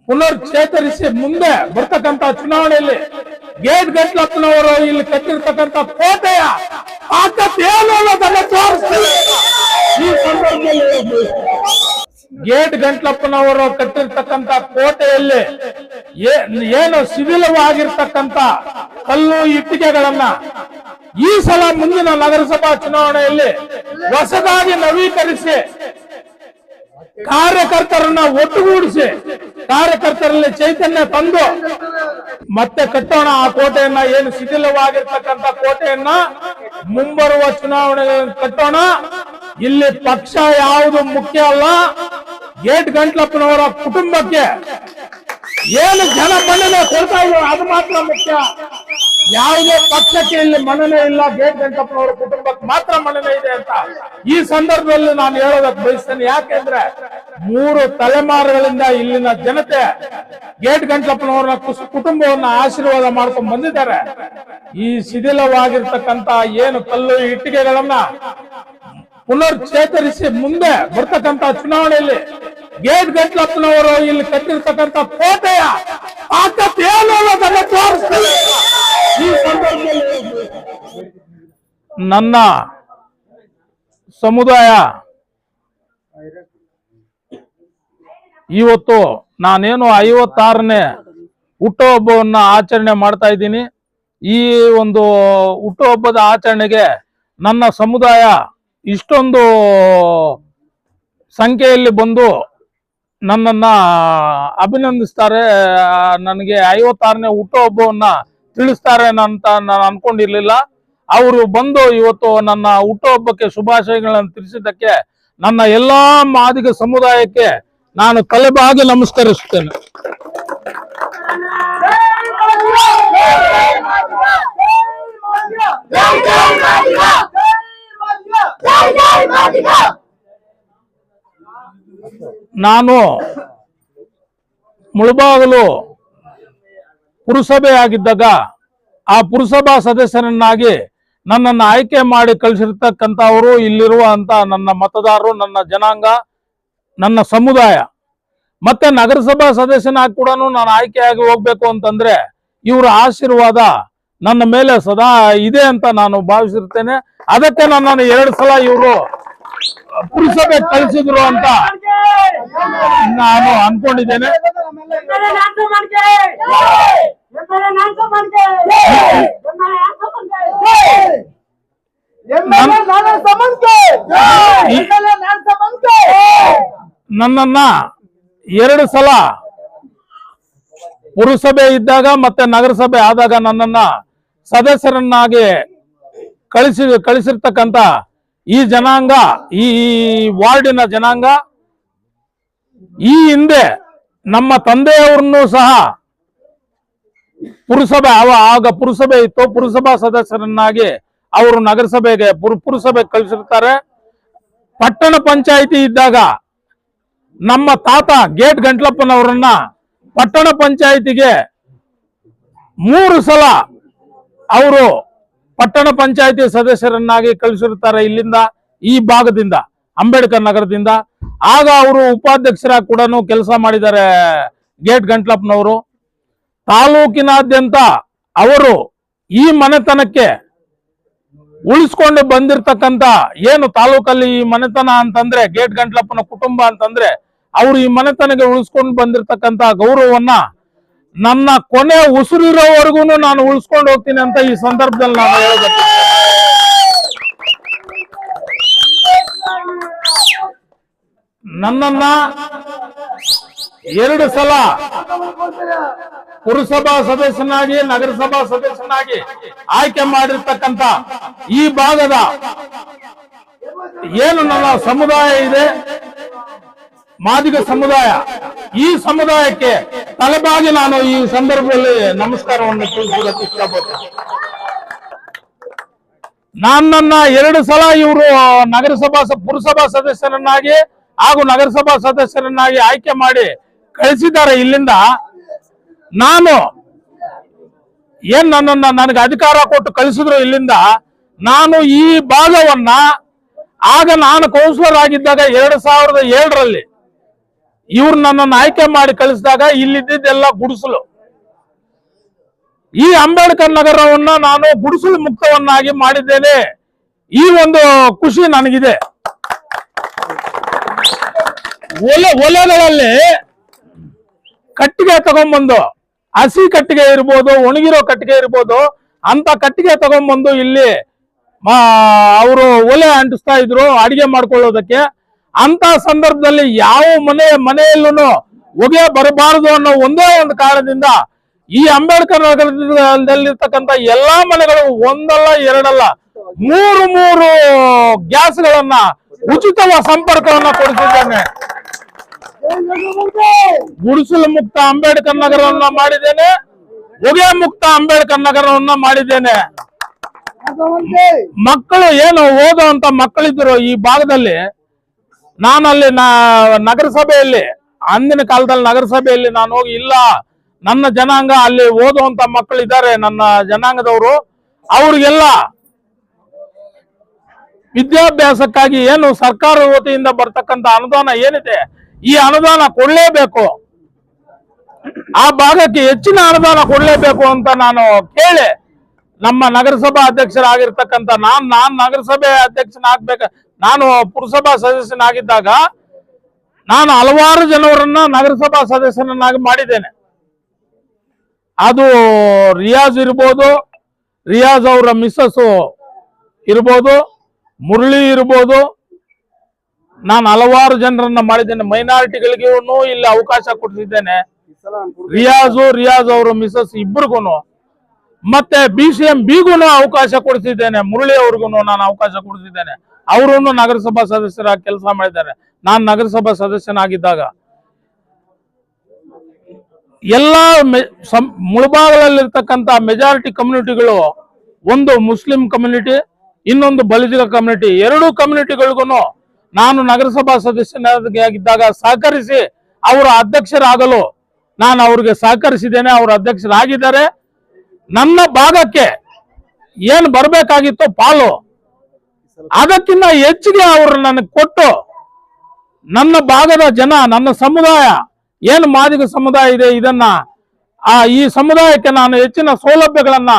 ಪುನರ್ಚೇತರಿಸಿ ಮುಂದೆ ಬರ್ತಕ್ಕಂತ ಚುನಾವಣೆಯಲ್ಲಿ ಗೇಟ್ ಗಂಟ್ಲಪ್ಪನವರು ಇಲ್ಲಿ ಕಟ್ಟಿರ್ತಕ್ಕಂಥ ಕೋಟೆಯ ತಾಕತ್ತೇನು ಅನ್ನೋದನ್ನ ತೋರಿಸ್ತಾರೆ. ಈ ಸಂದರ್ಭದಲ್ಲಿ ಗೇಟ್ ಗಂಟ್ಲಪ್ಪನವರು ಕಟ್ಟಿರ್ತಕ್ಕಂಥ ಕೋಟೆಯಲ್ಲಿ ಏನು ಶಿಥಿಲವಾಗಿರ್ತಕ್ಕಂಥ ಕಲ್ಲು ಇಟ್ಟಿಗೆಗಳನ್ನ ಈ ಸಲ ಮುಂದಿನ ನಗರಸಭಾ ಚುನಾವಣೆಯಲ್ಲಿ ಹೊಸದಾಗಿ ನವೀಕರಿಸಿ ಕಾರ್ಯಕರ್ತರನ್ನ ಒಟ್ಟುಗೂಡಿಸಿ ಕಾರ್ಯಕರ್ತರಲ್ಲಿ ಚೈತನ್ಯ ತಂದು ಮತ್ತೆ ಕಟ್ಟೋಣ ಆ ಕೋಟೆಯನ್ನ. ಏನು ಶಿಥಿಲವಾಗಿರ್ತಕ್ಕಂಥ ಕೋಟೆಯನ್ನ ಮುಂಬರುವ ಚುನಾವಣೆಗಳನ್ನು ಕಟ್ಟೋಣ. ಇಲ್ಲಿ ಪಕ್ಷ ಯಾವುದು ಮುಖ್ಯ ಅಲ್ಲ, ಗೇಟ್ ಗಂಟ್ಲಪ್ಪನವರ ಕುಟುಂಬಕ್ಕೆ ಏನು ಜನ ಮನ್ನಣೆ ಕೊಡ್ತಾ ಇದ್ರು ಅದು ಮಾತ್ರ ಮುಖ್ಯ. ಯಾವುದೇ ಪಕ್ಷಕ್ಕೆ ಇಲ್ಲಿ ಮನ್ನಣೆ ಇಲ್ಲ, ಗೇಟ್ ಗಂಟ್ಲಪ್ಪನವರ ಕುಟುಂಬಕ್ಕೆ ಮಾತ್ರ ಮನ್ನಣೆ ಇದೆ ಅಂತ ಈ ಸಂದರ್ಭದಲ್ಲಿ ನಾನು ಹೇಳೋದಕ್ಕೆ ಬಯಸ್ತೇನೆ. ಯಾಕೆಂದ್ರೆ 3 ತಲೆಮಾರುಗಳಿಂದ ಇಲ್ಲಿನ ಜನತೆ ಗೇಟ್ ಗಂಟ್ಲಪ್ಪನವರ ಕುಟುಂಬವನ್ನ ಆಶೀರ್ವಾದ ಮಾಡ್ಕೊಂಡು ಬಂದಿದ್ದಾರೆ. ಈ ಶಿಥಿಲವಾಗಿರ್ತಕ್ಕಂಥ ಏನು ಕಲ್ಲು ಇಟ್ಟಿಗೆಗಳನ್ನ ಪುನರ್ಚೇತರಿಸಿ ಮುಂದೆ ಬರ್ತಕ್ಕಂಥ ಚುನಾವಣೆಯಲ್ಲಿ ಗೇಟ್ ಗಂಟ್ಲಪ್ಪನವರು ಇಲ್ಲಿ ಕಟ್ಟಿರ್ತಕ್ಕಂಥ ಕೋಟೆಯ ತಾಕತ್ತೇನು ಅನ್ನೋದನ್ನ ತೋರಿಸ್ತಾರೆ. ಈ ಸಂದರ್ಭದಲ್ಲಿ ನನ್ನ ಸಮುದಾಯ ಇವತ್ತು ನಾನೇನು 56ನೇ ಹುಟ್ಟುಹಬ್ಬವನ್ನ ಆಚರಣೆ ಮಾಡ್ತಾ ಇದ್ದೀನಿ. ಈ ಒಂದು ಹುಟ್ಟುಹಬ್ಬದ ಆಚರಣೆಗೆ ನನ್ನ ಸಮುದಾಯ ಇಷ್ಟೊಂದು ಸಂಖ್ಯೆಯಲ್ಲಿ ಬಂದು ನನ್ನನ್ನ ಅಭಿನಂದಿಸ್ತಾರೆ. ನನಗೆ 56ನೇ ಹುಟ್ಟುಹಬ್ಬವನ್ನ ತಿಳಿಸ್ತಾರೆ ಅಂತ ನಾನು ಅನ್ಕೊಂಡಿರ್ಲಿಲ್ಲ. ಅವರು ಬಂದು ಇವತ್ತು ನನ್ನ ಹುಟ್ಟುಹಬ್ಬಕ್ಕೆ ಶುಭಾಶಯಗಳನ್ನು ತಿಳಿಸಿದ್ದಕ್ಕೆ ನನ್ನ ಎಲ್ಲಾ ಮಾದಿಗ ಸಮುದಾಯಕ್ಕೆ ನಾನು ತಲೆಬಾಗಿ ನಮಸ್ಕರಿಸುತ್ತೇನೆ. ನಾನು ಮುಳಬಾಗಿಲು ಪುರಸಭೆ ಆಗಿದ್ದಾಗ ಆ ಪುರಸಭಾ ಸದಸ್ಯರನ್ನಾಗಿ ನನ್ನನ್ನು ಆಯ್ಕೆ ಮಾಡಿ ಕಳಿಸಿರ್ತಕ್ಕಂಥವರು ಇಲ್ಲಿರುವಂತ ನನ್ನ ಮತದಾರರು, ನನ್ನ ಜನಾಂಗ, ನನ್ನ ಸಮುದಾಯ. ಮತ್ತೆ ನಗರಸಭಾ ಸದಸ್ಯನಾಗಿ ಕೂಡ ನಾನು ಆಯ್ಕೆಯಾಗಿ ಹೋಗ್ಬೇಕು ಅಂತಂದ್ರೆ ಇವರ ಆಶೀರ್ವಾದ ನನ್ನ ಮೇಲೆ ಸದಾ ಇದೆ ಅಂತ ನಾನು ಭಾವಿಸಿರ್ತೇನೆ. ಅದಕ್ಕೆ ನನ್ನನ್ನು 2 ಸಲ ಇವರು ಪುರಸಭೆ ಕಳಿಸಿದ್ರು ಅಂತ ನಾನು ಅನ್ಕೊಂಡಿದ್ದೇನೆ. ನನ್ನನ್ನ 2 ಸಲ ಪುರಸಭೆ ಇದ್ದಾಗ ಮತ್ತೆ ನಗರಸಭೆ ಆದಾಗ ನನ್ನನ್ನ ಸದಸ್ಯರನ್ನಾಗಿ ಕಳಿಸಿರ್ತಕ್ಕಂಥ ಈ ಜನಾಂಗ, ಈ ವಾರ್ಡಿನ ಜನಾಂಗ, ಈ ಹಿಂದೆ ನಮ್ಮ ತಂದೆಯವ್ರನ್ನೂ ಸಹ ಪುರಸಭೆ ಆಗ ಪುರಸಭೆ ಇತ್ತು, ಪುರಸಭಾ ಸದಸ್ಯರನ್ನಾಗಿ ಅವರು ನಗರಸಭೆಗೆ ಪುರಸಭೆ ಕಳಿಸಿರ್ತಾರೆ. ಪಟ್ಟಣ ಪಂಚಾಯಿತಿ ಇದ್ದಾಗ ನಮ್ಮ ತಾತ ಗೇಟ್ ಗಂಟ್ಲಪ್ಪನವರನ್ನ ಪಟ್ಟಣ ಪಂಚಾಯಿತಿಗೆ 3 ಸಲ ಅವರು ಪಟ್ಟಣ ಪಂಚಾಯಿತಿ ಸದಸ್ಯರನ್ನಾಗಿ ಕಳಿಸಿರ್ತಾರೆ. ಇಲ್ಲಿಂದ ಈ ಭಾಗದಿಂದ ಅಂಬೇಡ್ಕರ್ ನಗರದಿಂದ. ಆಗ ಅವರು ಉಪಾಧ್ಯಕ್ಷರಾಗಿ ಕೂಡ ಕೆಲಸ ಮಾಡಿದ್ದಾರೆ ಗೇಟ್ ಗಂಟ್ಲಪ್ಪನವರು. ತಾಲೂಕಿನಾದ್ಯಂತ ಅವರು ಈ ಮನೆತನಕ್ಕೆ ಉಳಿಸ್ಕೊಂಡು ಬಂದಿರತಕ್ಕಂತ ಏನು ತಾಲೂಕಲ್ಲಿ ಈ ಮನೆತನ ಅಂತಂದ್ರೆ ಗೇಟ್ ಗಂಟ್ಲಪ್ಪನ ಕುಟುಂಬ ಅಂತಂದ್ರೆ ಅವರು ಈ ಮನೆತನಕ್ಕೆ ಉಳಿಸ್ಕೊಂಡು ಬಂದಿರತಕ್ಕಂತ ಗೌರವವನ್ನ ನನ್ನ ಕೊನೆ ಉಸಿರಿರೋವರೆಗೂ ನಾನು ಉಳಿಸ್ಕೊಂಡು ಹೋಗ್ತೀನಿ ಅಂತ ಈ ಸಂದರ್ಭದಲ್ಲಿ ನಾನು ಹೇಳಬೇಕು. ನನ್ನನ್ನ 2 ಸಲ ಪುರಸಭಾ ಸದಸ್ಯನಾಗಿ ನಗರಸಭಾ ಸದಸ್ಯನಾಗಿ ಆಯ್ಕೆ ಮಾಡಿರ್ತಕ್ಕಂಥ ಈ ಭಾಗದ ಏನು ನನ್ನ ಸಮುದಾಯ ಇದೆ, ಮಾದಿಗ ಸಮುದಾಯ, ಈ ಸಮುದಾಯಕ್ಕೆ ತಲೆಬಾಗಿ ನಾನು ಈ ಸಂದರ್ಭದಲ್ಲಿ ನಮಸ್ಕಾರವನ್ನು ತಿಳಿಸುವುದಕ್ಕೆ ಇಷ್ಟಪಡ್ತೇನೆ. ನನ್ನನ್ನ 2 ಸಲ ಇವರು ಪುರಸಭಾ ಸದಸ್ಯರನ್ನಾಗಿ ಹಾಗೂ ನಗರಸಭಾ ಸದಸ್ಯರನ್ನಾಗಿ ಆಯ್ಕೆ ಮಾಡಿ ಕಳಿಸಿದ್ದಾರೆ. ಇಲ್ಲಿಂದ ನಾನು ನನಗೆ ಅಧಿಕಾರ ಕೊಟ್ಟು ಕಳಿಸಿದ್ರು. ಇಲ್ಲಿಂದ ನಾನು ಈ ಭಾಗವನ್ನ ಆಗ ನಾನು ಕೌನ್ಸಿಲರ್ ಆಗಿದ್ದಾಗ 2007ರಲ್ಲಿ ಇವ್ರು ನನ್ನನ್ನು ಆಯ್ಕೆ ಮಾಡಿ ಕಳಿಸಿದಾಗ ಇಲ್ಲಿದ್ದೆಲ್ಲ ಗುಡಿಸಲು. ಈ ಅಂಬೇಡ್ಕರ್ ನಗರವನ್ನ ನಾನು ಗುಡಿಸಲು ಮುಕ್ತವನ್ನಾಗಿ ಮಾಡಿದ್ದೇನೆ. ಈ ಒಂದು ಖುಷಿ ನನಗಿದೆ. ಒಲೆಗಳಲ್ಲಿ ಕಟ್ಟಿಗೆ ತಗೊಂಡ್ಬಂದು, ಹಸಿ ಕಟ್ಟಿಗೆ ಇರ್ಬೋದು, ಒಣಗಿರೋ ಕಟ್ಟಿಗೆ ಇರ್ಬೋದು, ಅಂತ ಕಟ್ಟಿಗೆ ತಗೊಂಡ್ಬಂದು ಇಲ್ಲಿ ಅವರು ಒಲೆ ಅಂಟಿಸ್ತಾ ಇದ್ರು ಅಡಿಗೆ ಮಾಡ್ಕೊಳ್ಳೋದಕ್ಕೆ. ಅಂತ ಸಂದರ್ಭದಲ್ಲಿ ಯಾವ ಮನೆಯಲ್ಲೂ ಹೊಗೆ ಬರಬಾರದು ಅನ್ನೋ ಒಂದೇ ಒಂದು ಕಾರಣದಿಂದ ಈ ಅಂಬೇಡ್ಕರ್ ನಗರದಲ್ಲಿರ್ತಕ್ಕಂಥ ಎಲ್ಲಾ ಮನೆಗಳು ಒಂದಲ್ಲ ಎರಡಲ್ಲ 3 ಗ್ಯಾಸ್ಗಳನ್ನ ಉಚಿತವಾದ ಸಂಪರ್ಕವನ್ನ ಕೊಡಿಸಿದ್ದೇನೆ. ಗುಡಿಸಲು ಮುಕ್ತ ಅಂಬೇಡ್ಕರ್ ನಗರವನ್ನ ಮಾಡಿದ್ದೇನೆ, ಹೊಗೆ ಮುಕ್ತ ಅಂಬೇಡ್ಕರ್ ನಗರವನ್ನ ಮಾಡಿದ್ದೇನೆ. ಮಕ್ಕಳು ಏನು ಓದುವಂತ ಮಕ್ಕಳಿದ್ರು ಈ ಭಾಗದಲ್ಲಿ, ನಾನಲ್ಲಿ ನಗರಸಭೆಯಲ್ಲಿ ಅಂದಿನ ಕಾಲದಲ್ಲಿ ನಗರಸಭೆಯಲ್ಲಿ ನಾನು ಹೋಗಿ, ಇಲ್ಲ ನನ್ನ ಜನಾಂಗ ಅಲ್ಲಿ ಓದುವಂತ ಮಕ್ಕಳಿದ್ದಾರೆ, ನನ್ನ ಜನಾಂಗದವರು, ಅವ್ರಿಗೆಲ್ಲ ವಿದ್ಯಾಭ್ಯಾಸಕ್ಕಾಗಿ ಏನು ಸರ್ಕಾರ ವತಿಯಿಂದ ಬರ್ತಕ್ಕಂಥ ಅನುದಾನ ಏನಿದೆ ಈ ಅನುದಾನ ಕೊಡ್ಲೇಬೇಕು, ಆ ಭಾಗಕ್ಕೆ ಹೆಚ್ಚಿನ ಅನುದಾನ ಕೊಡ್ಲೇಬೇಕು ಅಂತ ನಾನು ಕೇಳಿ ನಮ್ಮ ನಗರಸಭಾ ಅಧ್ಯಕ್ಷರಾಗಿರ್ತಕ್ಕಂಥ ನಾನ್ ನಗರಸಭೆ ಅಧ್ಯಕ್ಷನಾಗ್ಬೇಕು, ನಾನು ಪುರಸಭಾ ಸದಸ್ಯನಾಗಿದ್ದಾಗ ನಾನು ಹಲವಾರು ಜನರನ್ನ ನಗರಸಭಾ ಸದಸ್ಯನನ್ನಾಗಿ ಮಾಡಿದ್ದೇನೆ. ಅದು ರಿಯಾಜ್ ಇರ್ಬೋದು, ರಿಯಾಜ್ ಅವರ ಮಿಸ್ಸಸ್ ಇರ್ಬೋದು, ಮುರಳಿ ಇರ್ಬೋದು, ನಾನು ಹಲವಾರು ಜನರನ್ನ ಮಾಡಿದ್ದೇನೆ. ಮೈನಾರಿಟಿಗಳಿಗೂ ಇಲ್ಲಿ ಅವಕಾಶ ಕೊಡ್ತಿದ್ದೇನೆ. ರಿಯಾಜ್ ಅವರ ಮಿಸ್ಸಸ್ ಇಬ್ಬರಿಗೂ, ಮತ್ತೆ BCM ಬಿಗೂ ಅವಕಾಶ ಕೊಡ್ತಿದ್ದೇನೆ. ಮುರಳಿ ಅವ್ರಿಗೂ ನಾನು ಅವಕಾಶ ಕೊಡ್ತಿದ್ದೇನೆ. ಅವರನ್ನು ನಗರಸಭಾ ಸದಸ್ಯರಾಗಿ ಕೆಲಸ ಮಾಡಿದ್ದಾರೆ. ನಾನು ನಗರಸಭಾ ಸದಸ್ಯನಾಗಿದ್ದಾಗ ಎಲ್ಲ ಮುಳಬಾಗಲಲ್ಲಿರ್ತಕ್ಕಂಥ ಮೆಜಾರಿಟಿ ಕಮ್ಯುನಿಟಿಗಳು, ಒಂದು ಮುಸ್ಲಿಂ ಕಮ್ಯುನಿಟಿ, ಇನ್ನೊಂದು ಬಲಿಜಿಗ ಕಮ್ಯುನಿಟಿ, ಎರಡೂ ಕಮ್ಯುನಿಟಿಗಳಿಗೂ ನಾನು ನಗರಸಭಾ ಸದಸ್ಯನಾಗಿದ್ದಾಗ ಸಹಕರಿಸಿ ಅವರ ಅಧ್ಯಕ್ಷರಾಗಲು ನಾನು ಅವ್ರಿಗೆ ಸಹಕರಿಸಿದ್ದೇನೆ. ಅವರು ಅಧ್ಯಕ್ಷರಾಗಿದ್ದಾರೆ. ನನ್ನ ಭಾಗಕ್ಕೆ ಏನು ಬರಬೇಕಾಗಿತ್ತು ಪಾಲು, ಅದಕ್ಕಿಂತ ಹೆಚ್ಚಿಗೆ ಅವರು ನನಗೆ ಕೊಟ್ಟು, ನನ್ನ ಭಾಗದ ಜನ, ನನ್ನ ಸಮುದಾಯ ಏನು ಮಾದಿಗ ಸಮುದಾಯ ಇದೆ, ಇದನ್ನ ಈ ಸಮುದಾಯಕ್ಕೆ ನಾನು ಹೆಚ್ಚಿನ ಸೌಲಭ್ಯಗಳನ್ನ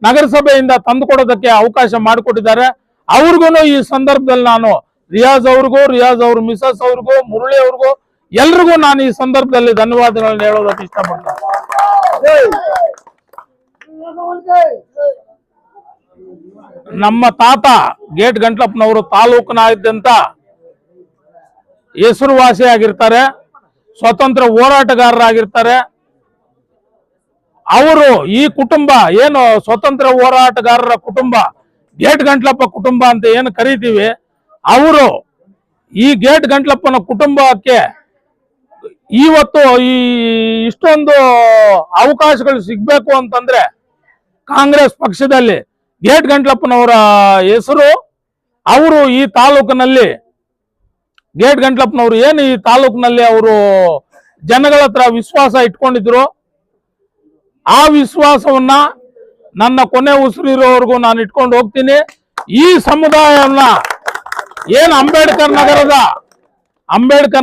ನಗರಸಭೆಯಿಂದ ತಂದುಕೊಡೋದಕ್ಕೆ ಅವಕಾಶ ಮಾಡಿಕೊಟ್ಟಿದ್ದಾರೆ. ಅವ್ರಿಗೂ ಈ ಸಂದರ್ಭದಲ್ಲಿ ನಾನು ರಿಯಾಜ್ ಅವ್ರ ಮಿಸಸ್ ಅವ್ರಿಗೂ, ಮುರಳಿ ಅವ್ರಿಗೂ, ಎಲ್ರಿಗೂ ನಾನು ಈ ಸಂದರ್ಭದಲ್ಲಿ ಧನ್ಯವಾದಗಳನ್ನ ಹೇಳೋದಕ್ಕೆ ಇಷ್ಟಪಡ್ತೇನೆ. ನಮ್ಮ ತಾತ ಗೇಟ್ ಗಂಟ್ಲಪ್ಪನವರು ತಾಲೂಕಿನಾದ್ಯಂತ ಹೆಸರುವಾಸಿಯಾಗಿರ್ತಾರೆ, ಸ್ವತಂತ್ರ ಹೋರಾಟಗಾರರಾಗಿರ್ತಾರೆ. ಅವರು ಈ ಕುಟುಂಬ ಏನು ಸ್ವತಂತ್ರ ಹೋರಾಟಗಾರರ ಕುಟುಂಬ, ಗೇಟ್ ಗಂಟ್ಲಪ್ಪ ಕುಟುಂಬ ಅಂತ ಏನು ಕರಿತೀವಿ, ಅವರು ಈ ಗೇಟ್ ಗಂಟ್ಲಪ್ಪನ ಕುಟುಂಬಕ್ಕೆ ಇವತ್ತು ಇಷ್ಟೊಂದು ಅವಕಾಶಗಳು ಸಿಗ್ಬೇಕು ಅಂತಂದ್ರೆ ಕಾಂಗ್ರೆಸ್ ಪಕ್ಷದಲ್ಲಿ ಗೇಟ್ ಗಂಟ್ಲಪ್ಪನವರ ಹೆಸರು, ಅವರು ಈ ತಾಲೂಕಿನಲ್ಲಿ ಗೇಟ್ ಗಂಟ್ಲಪ್ಪನವರು ಏನು ಈ ತಾಲೂಕಿನಲ್ಲಿ ಅವರು ಜನಗಳ ಹತ್ರ ವಿಶ್ವಾಸ ಇಟ್ಕೊಂಡಿದ್ರು, ಆ ವಿಶ್ವಾಸವನ್ನ ನನ್ನ ಕೊನೆ ಉಸಿರಿರೋವರೆಗೂ ನಾನು ಇಟ್ಕೊಂಡು ಹೋಗ್ತೀನಿ. ಈ ಸಮುದಾಯವನ್ನ ಏನು ಅಂಬೇಡ್ಕರ್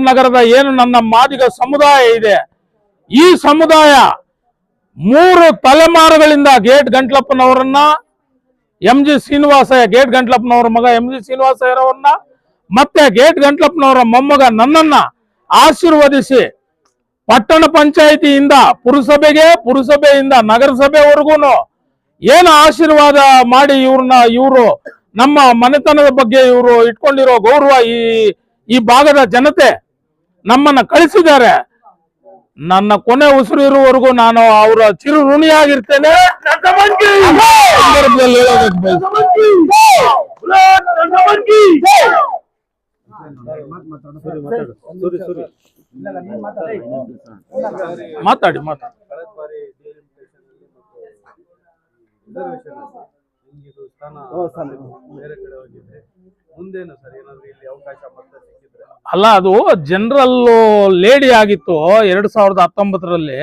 ನಗರದ ಏನು ನನ್ನ ಮಾದಿಗ ಸಮುದಾಯ ಇದೆ, ಈ ಸಮುದಾಯ 3 ತಲೆಮಾರುಗಳಿಂದ ಗೇಟ್ ಗಂಟ್ಲಪ್ಪನವರನ್ನ, MG ಶ್ರೀನಿವಾಸಯ್ಯ ಗೇಟ್ ಗಂಟ್ಲಪ್ಪನವರ ಮಗ MG ಶ್ರೀನಿವಾಸಯ್ಯರವರನ್ನ, ಮತ್ತೆ ಗೇಟ್ ಗಂಟ್ಲಪ್ಪನವರ ಮೊಮ್ಮಗ ನನ್ನನ್ನ ಆಶೀರ್ವದಿಸಿ ಪಟ್ಟಣ ಪಂಚಾಯಿತಿಯಿಂದ ಪುರಸಭೆಯಿಂದ ನಗರಸಭೆವರೆಗೂ ಏನು ಆಶೀರ್ವಾದ ಮಾಡಿ ಇವರು ನಮ್ಮ ಮನೆತನದ ಬಗ್ಗೆ ಇವರು ಇಟ್ಕೊಂಡಿರೋ ಗೌರವ ಈ ಭಾಗದ ಜನತೆ ನಮ್ಮನ್ನ ಕಳಿಸಿದ್ದಾರೆ. ನನ್ನ ಕೊನೆ ಉಸಿರು ಇರುವವರೆಗೂ ನಾನು ಅವರ ಚಿರು ಋಣಿಯಾಗಿರ್ತೇನೆ. ಮಾತಾಡಿ ಅಲ್ಲ, ಅದು ಜನರಲ್ ಲೇಡಿ ಆಗಿತ್ತು 2019ರಲ್ಲಿ.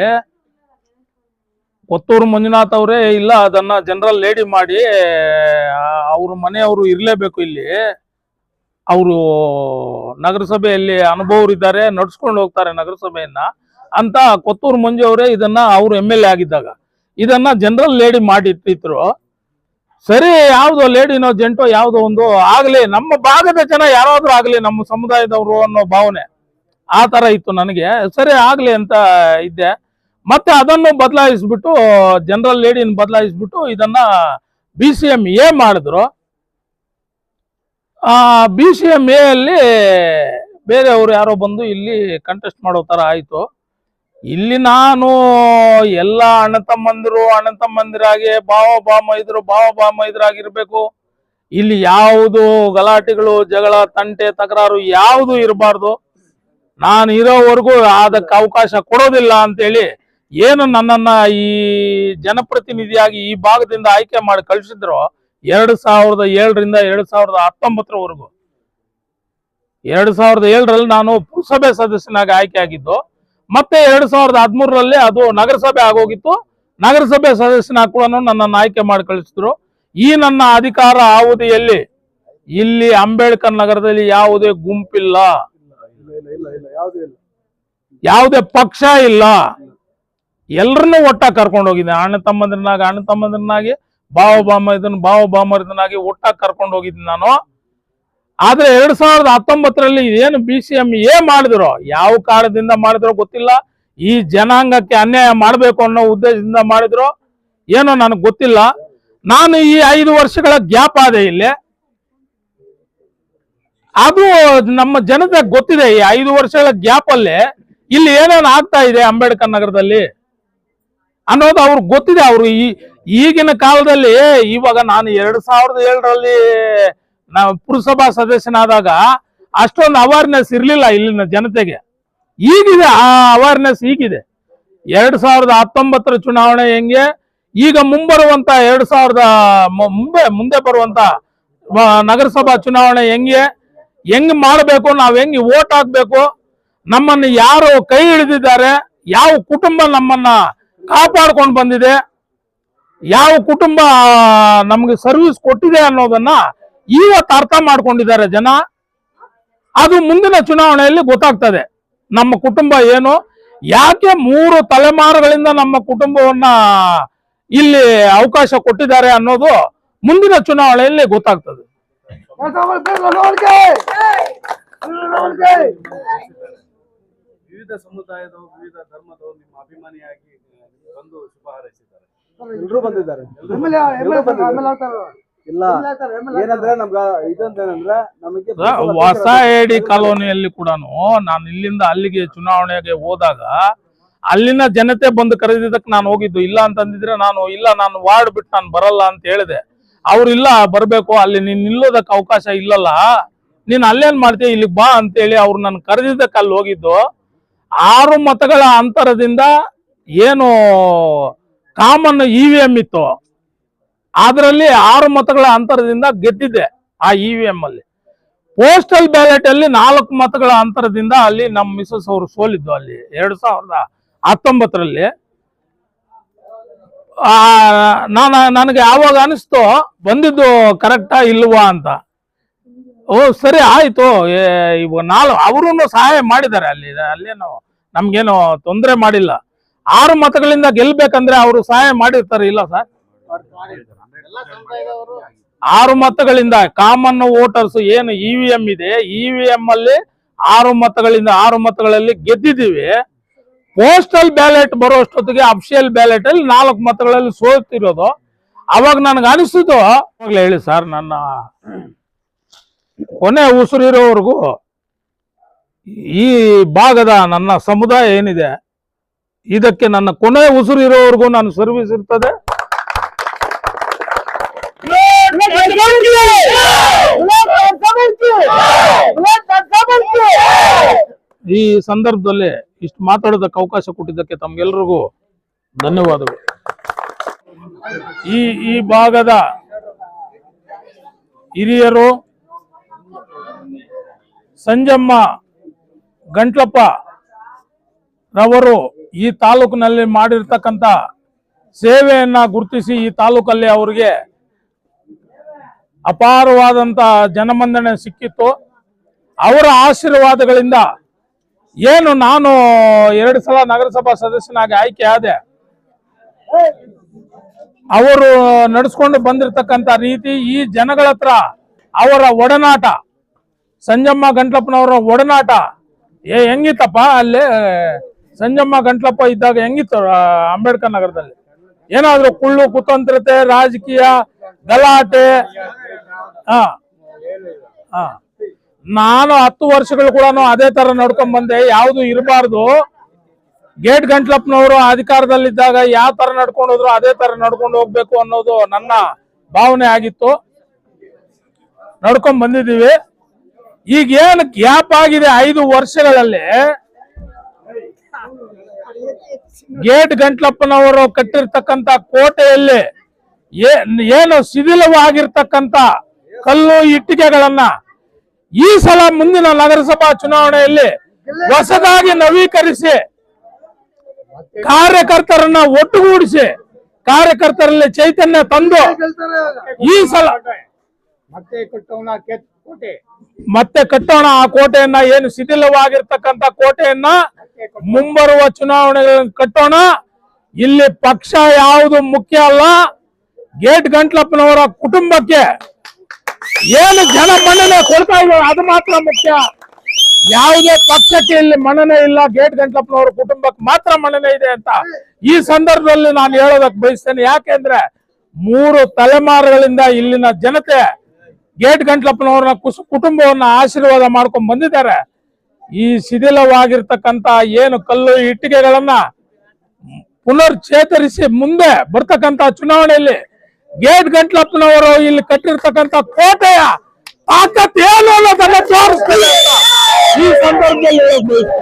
ಕೊತ್ತೂರು ಮಂಜುನಾಥ್ ಅವರೇ ಇಲ್ಲ ಅದನ್ನ ಜನರಲ್ ಲೇಡಿ ಮಾಡಿ ಅವ್ರ ಮನೆಯವರು ಇರ್ಲೇಬೇಕು ಇಲ್ಲಿ. ಅವರು ನಗರಸಭೆಯಲ್ಲಿ ಅನುಭವರಿದ್ದಾರೆ, ನಡ್ಸ್ಕೊಂಡು ಹೋಗ್ತಾರೆ ನಗರಸಭೆಯನ್ನ ಅಂತ ಕೊತ್ತೂರು ಮಂಜು ಅವರೇ ಇದನ್ನ ಅವರು MLA ಆಗಿದ್ದಾಗ ಇದನ್ನ ಜನರಲ್ ಲೇಡಿ ಮಾಡಿಟ್ಟಿದ್ರು. ಸರಿ, ಯಾವ್ದೋ ಲೇಡಿನೋ ಜೆಂಟೋ ಯಾವ್ದೋ ಒಂದು ಆಗ್ಲಿ, ನಮ್ಮ ಭಾಗದ ಜನ ಯಾರಾದ್ರೂ ಆಗ್ಲಿ, ನಮ್ಮ ಸಮುದಾಯದವರು ಅನ್ನೋ ಭಾವನೆ ಆ ತರ ಇತ್ತು ನನಗೆ. ಸರಿ ಆಗ್ಲಿ ಅಂತ ಇದ್ದೆ. ಮತ್ತೆ ಅದನ್ನು ಬದಲಾಯಿಸ್ಬಿಟ್ಟು, ಜನರಲ್ ಲೇಡಿನ ಬದಲಾಯಿಸ್ಬಿಟ್ಟು ಇದನ್ನ BCMA ಮಾಡಿದ್ರು. BCMA ಅಲ್ಲಿ ಬೇರೆಯವರು ಯಾರೋ ಬಂದು ಇಲ್ಲಿ ಕಂಟೆಸ್ಟ್ ಮಾಡೋ ತರ ಆಯ್ತು. ಇಲ್ಲಿ ನಾನು ಎಲ್ಲ ಅಣ್ಣ ತಮ್ಮಂದಿರಾಗಿ ಭಾವ ಬಾಮೈದ್ರಾಗಿರ್ಬೇಕು. ಇಲ್ಲಿ ಯಾವುದು ಗಲಾಟೆಗಳು, ಜಗಳ, ತಂಟೆ, ತಕರಾರು ಯಾವುದು ಇರಬಾರ್ದು. ನಾನು ಇರೋವರೆಗೂ ಅದಕ್ಕೆ ಅವಕಾಶ ಕೊಡೋದಿಲ್ಲ ಅಂತೇಳಿ ಏನು ನನ್ನನ್ನ ಈ ಜನಪ್ರತಿನಿಧಿಯಾಗಿ ಈ ಭಾಗದಿಂದ ಆಯ್ಕೆ ಮಾಡಿ ಕಳಿಸಿದ್ರು 2007ರಿಂದ 2019ರವರೆಗೂ. 2007ರಲ್ಲಿ ನಾನು ಪುರಸಭೆ ಸದಸ್ಯನಾಗಿ ಆಯ್ಕೆ ಆಗಿದ್ದು. ಮತ್ತೆ 2013ರಲ್ಲಿ ಅದು ನಗರಸಭೆ ಆಗೋಗಿತ್ತು. ನಗರಸಭೆ ಸದಸ್ಯನಾಗಿ ಕೂಡ ನನ್ನನ್ನು ಆಯ್ಕೆ ಮಾಡಿ ಕಳಿಸಿದ್ರು. ಈ ನನ್ನ ಅಧಿಕಾರ ಅವಧಿಯಲ್ಲಿ ಇಲ್ಲಿ ಅಂಬೇಡ್ಕರ್ ನಗರದಲ್ಲಿ ಯಾವುದೇ ಗುಂಪಿಲ್ಲ, ಯಾವುದೇ ಪಕ್ಷ ಇಲ್ಲ, ಎಲ್ಲರನ್ನೂ ಒಟ್ಟಾಗಿ ಕರ್ಕೊಂಡು ಹೋಗಿದ್ದೆ. ಅಣ್ಣ ತಮ್ಮಂದ್ರನಾಗಿ ಭಾವ ಬಾಮೈದನಾಗಿ ಒಟ್ಟಾಗಿ ಕರ್ಕೊಂಡು ಹೋಗಿದ್ದೀನಿ ನಾನು. ಆದ್ರೆ 2019ರಲ್ಲಿ ಏನು BCMA ಮಾಡಿದ್ರು, ಯಾವ ಕಾರಣದಿಂದ ಮಾಡಿದ್ರೋ ಗೊತ್ತಿಲ್ಲ. ಈ ಜನಾಂಗಕ್ಕೆ ಅನ್ಯಾಯ ಮಾಡಬೇಕು ಅನ್ನೋ ಉದ್ದೇಶದಿಂದ ಮಾಡಿದ್ರು ಏನೋ ನನಗೆ ಗೊತ್ತಿಲ್ಲ. ನಾನು ಈ 5 ವರ್ಷಗಳ ಗ್ಯಾಪ್ ಆದೆ ಇಲ್ಲಿ. ಅದು ನಮ್ಮ ಜನತೆ ಗೊತ್ತಿದೆ. ಈ 5 ವರ್ಷಗಳ ಗ್ಯಾಪ್ ಅಲ್ಲಿ ಇಲ್ಲಿ ಏನೇನು ಆಗ್ತಾ ಇದೆ ಅಂಬೇಡ್ಕರ್ ನಗರದಲ್ಲಿ ಅನ್ನೋದು ಅವ್ರಿಗೆ ಗೊತ್ತಿದೆ. ಅವರು ಈಗಿನ ಕಾಲದಲ್ಲಿ, ಇವಾಗ ನಾನು 2007ರಲ್ಲಿ ಪುರಸಭಾ ಸದಸ್ಯನಾದಾಗ ಅಷ್ಟೊಂದು ಅವೇರ್ನೆಸ್ ಇರ್ಲಿಲ್ಲ ಇಲ್ಲಿನ ಜನತೆಗೆ. ಈಗಿದೆ ಆ ಅವೇರ್ನೆಸ್, ಈಗಿದೆ. 2019ರ ಚುನಾವಣೆ ಹೆಂಗೆ, ಈಗ ಮುಂಬರುವಂತ ಮುಂದೆ ಬರುವಂತ ನಗರಸಭಾ ಚುನಾವಣೆ ಹೆಂಗ್ ಮಾಡಬೇಕು, ನಾವ್ ಹೆಂಗ್ ವೋಟ್ ಹಾಕ್ಬೇಕು, ನಮ್ಮನ್ನು ಯಾರು ಕೈ ಹಿಡಿದಿದ್ದಾರೆ, ಯಾವ ಕುಟುಂಬ ನಮ್ಮನ್ನ ಕಾಪಾಡ್ಕೊಂಡು ಬಂದಿದೆ, ಯಾವ ಕುಟುಂಬ ನಮ್ಗೆ ಸರ್ವಿಸ್ ಕೊಟ್ಟಿದೆ ಅನ್ನೋದನ್ನ ಇವತ್ತು ಅರ್ಥ ಮಾಡ್ಕೊಂಡಿದ್ದಾರೆ ಜನ. ಅದು ಮುಂದಿನ ಚುನಾವಣೆಯಲ್ಲಿ ಗೊತ್ತಾಗ್ತದೆ ನಮ್ಮ ಕುಟುಂಬ ಏನು, ಯಾಕೆ 3 ತಲೆಮಾರುಗಳಿಂದ ನಮ್ಮ ಕುಟುಂಬವನ್ನ ಇಲ್ಲಿ ಅವಕಾಶ ಕೊಟ್ಟಿದ್ದಾರೆ ಅನ್ನೋದು ಮುಂದಿನ ಚುನಾವಣೆಯಲ್ಲಿ ಗೊತ್ತಾಗ್ತದೆ. ವಿವಿಧ ಸಮುದಾಯದವರು, ವಿವಿಧ ಧರ್ಮದವರು ನಿಮ್ಮ ಅಭಿಮಾನಿಯಾಗಿ ಬಂದು ಶುಭ ಹಾರೈಸಿದ್ದಾರೆ. ಎಲ್ಲರೂ ಬಂದಿದ್ದಾರೆ. ಇಲ್ಲ ಏನಂದ್ರೆ ನಮ್ಗ ಇದೊಂದೇನಂದ್ರೆ ನಮಗೆ ಹೊಸ ಏಡಿ ಕಾಲೋನಿಯಲ್ಲಿ ಕೂಡ ನಾನು ಇಲ್ಲಿಂದ ಅಲ್ಲಿಗೆ ಚುನಾವಣೆಗೆ ಹೋದಾಗ ಅಲ್ಲಿನ ಜನತೆ ಬಂದು ಕರೆದಿದ್ದಕ್ಕೆ ನಾನು ಹೋಗಿದ್ದು. ಇಲ್ಲ ಅಂತಂದಿದ್ರೆ ನಾನು ವಾರ್ಡ್ ಬಿಟ್ಟು ನಾನು ಬರಲ್ಲ ಅಂತ ಹೇಳಿದೆ. ಅವ್ರಿಲ್ಲ, ಬರ್ಬೇಕು, ಅಲ್ಲಿ ನೀನ್ ನಿಲ್ಲೋದಕ್ಕೆ ಅವಕಾಶ ಇಲ್ಲಲ್ಲ, ನೀನ್ ಅಲ್ಲೇನ್ ಮಾಡ್ತೀಯ, ಇಲ್ಲಿಗೆ ಬಾ ಅಂತೇಳಿ ಅವ್ರು ನಾನು ಕರೆದಿದ್ದಕ್ಕೆ ಅಲ್ಲಿ ಹೋಗಿದ್ದು. 6 ಮತಗಳ ಅಂತರದಿಂದ ಏನು ಕಾಮನ್ EVM ಇತ್ತು, ಅದರಲ್ಲಿ 6 ಮತಗಳ ಅಂತರದಿಂದ ಗೆದ್ದಿದ್ದೆ ಆ EVM ಅಲ್ಲಿ. ಪೋಸ್ಟಲ್ ಬ್ಯಾಲೆಟ್ ಅಲ್ಲಿ 4 ಮತಗಳ ಅಂತರದಿಂದ ಅಲ್ಲಿ ನಮ್ಮ ಮಿಸಸ್ ಅವರು ಸೋಲಿದ್ದು ಅಲ್ಲಿ 2019ರಲ್ಲಿ. ನನಗೆ ಆವಾಗ ಅನಿಸ್ತು ಬಂದಿದ್ದು ಕರೆಕ್ಟಾ ಇಲ್ವಾ ಅಂತ. ಓ ಸರಿ ಆಯ್ತು, ಇವಾಗ ಅವರೂ ಸಹಾಯ ಮಾಡಿದ್ದಾರೆ ಅಲ್ಲೇನು ನಮ್ಗೇನು ತೊಂದರೆ ಮಾಡಿಲ್ಲ. 6 ಮತಗಳಿಂದ ಗೆಲ್ಬೇಕಂದ್ರೆ ಅವರು ಸಹಾಯ ಮಾಡಿರ್ತಾರೆ, ಇಲ್ಲ ಸರ್? 6 ಮತಗಳಿಂದ ಕಾಮನ್ ವೋಟರ್ಸ್ ಏನು EVM ಇದೆ, EVM ಅಲ್ಲಿ 6 ಮತಗಳಲ್ಲಿ ಗೆದ್ದಿದ್ದೀವಿ. ಪೋಸ್ಟಲ್ ಬ್ಯಾಲೆಟ್ ಬರೋಷ್ಟೊತ್ತಿಗೆ ಅಫಿಷಿಯಲ್ ಬ್ಯಾಲೆಟ್ ಅಲ್ಲಿ 4 ಮತಗಳಲ್ಲಿ ಸೋತಿರೋದು. ಅವಾಗ ನನಗೆ ಅನಿಸಿದ್ದು, ಹೇಳಿ ಸರ್, ನನ್ನ ಕೊನೆ ಉಸಿರಿರೋವರೆಗೂ ಈ ಭಾಗದ ನನ್ನ ಸಮುದಾಯ ಏನಿದೆ ಇದಕ್ಕೆ ನನ್ನ ಕೊನೆ ಉಸಿರಿರೋವರೆಗೂ ನಾನು ಸರ್ವಿಸ್ ಇರ್ತದೆ. ಈ ಸಂದರ್ಭದಲ್ಲಿ ಇಷ್ಟು ಮಾತಾಡೋದಕ್ಕೆ ಅವಕಾಶ ಕೊಟ್ಟಿದ್ದಕ್ಕೆ ತಮ್ಗೆಲ್ರಿಗೂ ಧನ್ಯವಾದಗಳು. ಈ ಭಾಗದ ಹಿರಿಯರು ಸಂಜಮ್ಮ ಗಂಟ್ಲಪ್ಪ ರವರು ಈ ತಾಲೂಕಿನಲ್ಲಿ ಮಾಡಿರ್ತಕ್ಕಂಥ ಸೇವೆಯನ್ನ ಗುರುತಿಸಿ ಈ ತಾಲೂಕಲ್ಲಿ ಅವರಿಗೆ ಅಪಾರವಾದಂತ ಜನಮನ್ನಣೆ ಸಿಕ್ಕಿತ್ತು. ಅವರ ಆಶೀರ್ವಾದಗಳಿಂದ ಏನು ನಾನು 2 ಸಲ ನಗರಸಭಾ ಸದಸ್ಯನಾಗಿ ಆಯ್ಕೆ ಆದೆ, ಅವರು ನಡೆಸ್ಕೊಂಡು ಬಂದಿರತಕ್ಕಂತ ರೀತಿ, ಈ ಜನಗಳ ಹತ್ರ ಅವರ ಒಡನಾಟ, ಸಂಜಮ್ಮ ಗಂಟ್ಲಪ್ಪನವರ ಒಡನಾಟ ಹೆಂಗಿತ್ತಪ್ಪ? ಅಲ್ಲಿ ಸಂಜಮ್ಮ ಗಂಟ್ಲಪ್ಪ ಇದ್ದಾಗ ಹೆಂಗಿತ್ತು ಅಂಬೇಡ್ಕರ್ ನಗರದಲ್ಲಿ? ಏನಾದ್ರು ಕುಳ್ಳು ಕುತಂತ್ರತೆ, ರಾಜಕೀಯ ಗಲಾಟೆ? ನಾನು 10 ವರ್ಷಗಳು ಕೂಡ ಅದೇ ತರ ನಡ್ಕೊಂಡ್ ಬಂದೆ. ಯಾವುದು ಇರಬಾರ್ದು. ಗೇಟ್ ಗಂಟ್ಲಪ್ಪನವರು ಅಧಿಕಾರದಲ್ಲಿದ್ದಾಗ ಯಾವ ತರ ನಡ್ಕೊಂಡು ಹೋದ್ರು ಅದೇ ತರ ನಡ್ಕೊಂಡು ಹೋಗ್ಬೇಕು ಅನ್ನೋದು ನನ್ನ ಭಾವನೆ ಆಗಿತ್ತು. ನಡ್ಕೊಂಡ್ ಬಂದಿದ್ದೀವಿ. ಈಗ ಏನು ಗ್ಯಾಪ್ ಆಗಿದೆ 5 ವರ್ಷಗಳಲ್ಲಿ, ಗೇಟ್ ಗಂಟ್ಲಪ್ಪನವರು ಕಟ್ಟಿರ್ತಕ್ಕಂತ ಕೋಟೆಯಲ್ಲಿ ಏನು ಶಿಥಿಲವಾಗಿರ್ತಕ್ಕಂತ ಕಲ್ಲು ಇಟ್ಟಿಗೆಗಳನ್ನ ಈ ಸಲ ಮುಂದಿನ ನಗರಸಭಾ ಚುನಾವಣೆಯಲ್ಲಿ ಹೊಸದಾಗಿ ನವೀಕರಿಸಿ, ಕಾರ್ಯಕರ್ತರನ್ನ ಒಟ್ಟುಗೂಡಿಸಿ, ಕಾರ್ಯಕರ್ತರಲ್ಲಿ ಚೈತನ್ಯ ತಂದು ಈ ಸಲ ಮತ್ತೆ ಕಟ್ಟೋಣ ಆ ಕೋಟೆಯನ್ನ. ಏನು ಶಿಥಿಲವಾಗಿರ್ತಕ್ಕಂಥ ಕೋಟೆಯನ್ನ ಮುಂಬರುವ ಚುನಾವಣೆಗಳನ್ನು ಕಟ್ಟೋಣ. ಇಲ್ಲಿ ಪಕ್ಷ ಯಾವುದು ಮುಖ್ಯ ಅಲ್ಲ. ಗೇಟ್ ಗಂಟ್ಲಪ್ಪನವರ ಕುಟುಂಬಕ್ಕೆ ಏನು ಜನ ಮನ್ನಣೆ ಕೊಡ್ತಾ ಇದ್ದಾರೆ ಅದು ಮಾತ್ರ ಮುಖ್ಯ. ಯಾವುದೇ ಪಕ್ಷಕ್ಕೆ ಇಲ್ಲಿ ಮನ್ನಣೆ ಇಲ್ಲ, ಗೇಟ್ ಗಂಟ್ಲಪ್ಪನವರ ಕುಟುಂಬಕ್ಕೆ ಮಾತ್ರ ಮನ್ನಣೆ ಇದೆ ಅಂತ ಈ ಸಂದರ್ಭದಲ್ಲಿ ನಾನು ಹೇಳೋದಕ್ಕೆ ಬಯಸ್ತೇನೆ. ಯಾಕೆಂದ್ರೆ 3 ತಲೆಮಾರುಗಳಿಂದ ಇಲ್ಲಿನ ಜನತೆ ಗೇಟ್ ಗಂಟ್ಲಪ್ಪನವ್ರನ್ನ ಕುಟುಂಬವನ್ನ ಆಶೀರ್ವಾದ ಮಾಡ್ಕೊಂಡ್ ಬಂದಿದ್ದಾರೆ. ಈ ಶಿಥಿಲವಾಗಿರ್ತಕ್ಕಂತ ಏನು ಕಲ್ಲು ಇಟ್ಟಿಗೆಗಳನ್ನ ಪುನರ್ಚೇತರಿಸಿ ಮುಂದೆ ಬರ್ತಕ್ಕಂತ ಚುನಾವಣೆಯಲ್ಲಿ ಗೇಟ್ ಗಂಟ್ಲಪ್ಪನವರು ಇಲ್ಲಿ ಕಟ್ಟಿರ್ತಕ್ಕಂಥ ಕೋಟೆಯ ತಾಕತ್ ಏನು ಅನ್ನೋದನ್ನ ತೋರಿಸ್ತಾರೆ ಅಂತ ಈ ಸಂದರ್ಭದಲ್ಲಿ ಹೇಳಬಹುದು.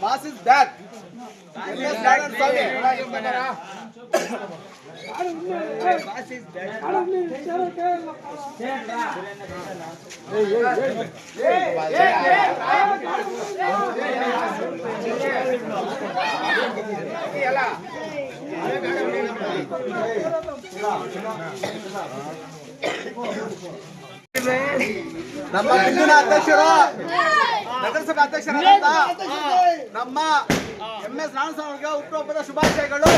Boss is back. ನಮ್ಮ ಹಿಂದಿನ ಅಧ್ಯಕ್ಷರು, ನಗರಸಭಾ ಅಧ್ಯಕ್ಷರಾದಂತ ನಮ್ಮ MS ನಾರಾಯಣಸ್ವಾಮಿ ಅವರಿಗೆ ಹುಟ್ಟುಹಬ್ಬದ ಶುಭಾಶಯಗಳು.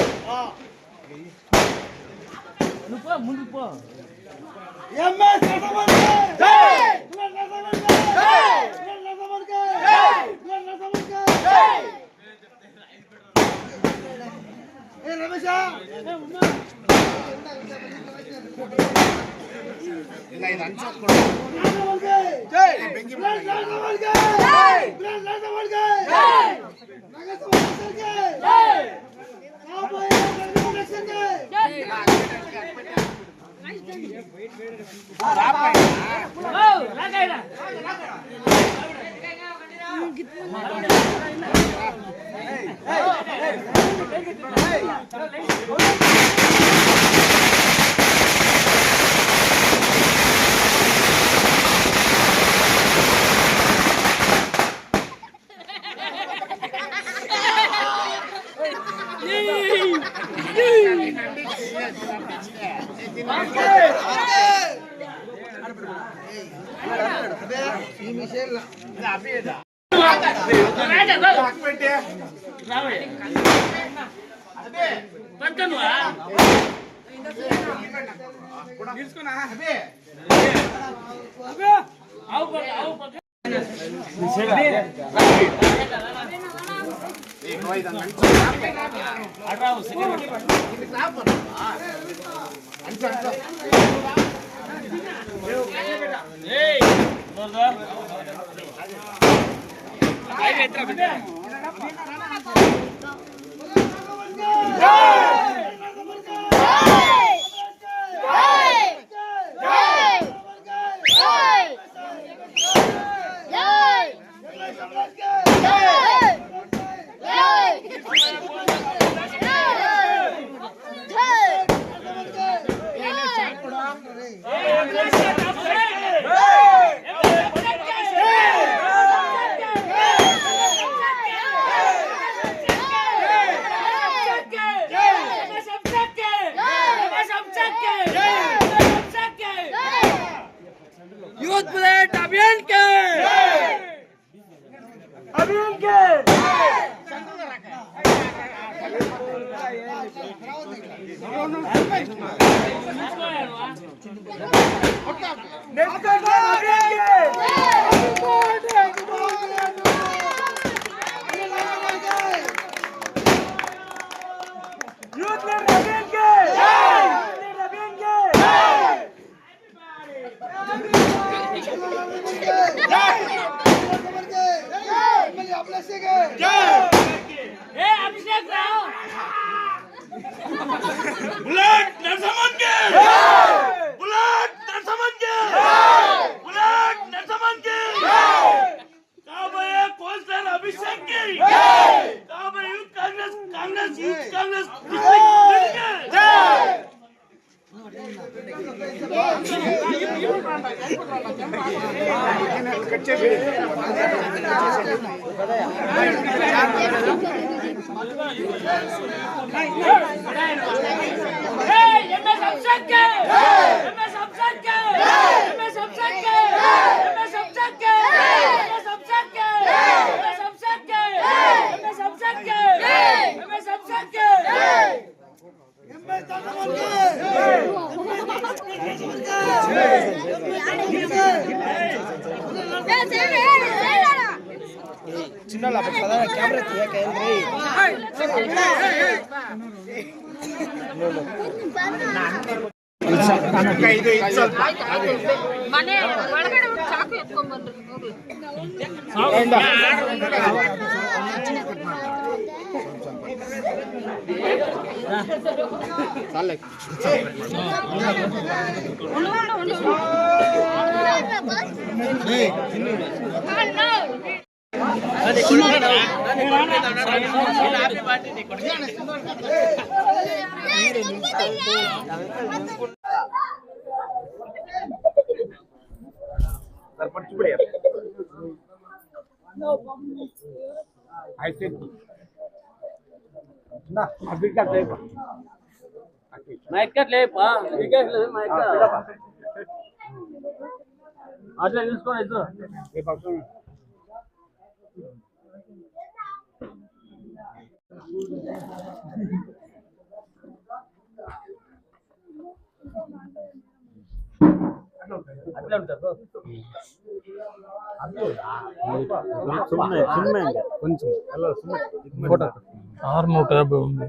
बुलेट नरसमन के बुलेट नरसमन के बुलेट नरसमन के కాబోయే కోస్టల్ అభిషేక్ की కాబోయే कांग्रेस यूथ कांग्रेस डिस्ट्रिक्ट के ಮನೆ ಒಳಗಡೆ ಒಂದು ಚಾಕು ಎತ್ಕೊಂಡ್ ಬಂದ್ರಿ ಹೋಗ್ಲಿ అట్లా చూసుకోండి ఇద్దరు అట్లా ఉంటారు సుమ్మే కొంచెం ఫోటో 650 ఉంది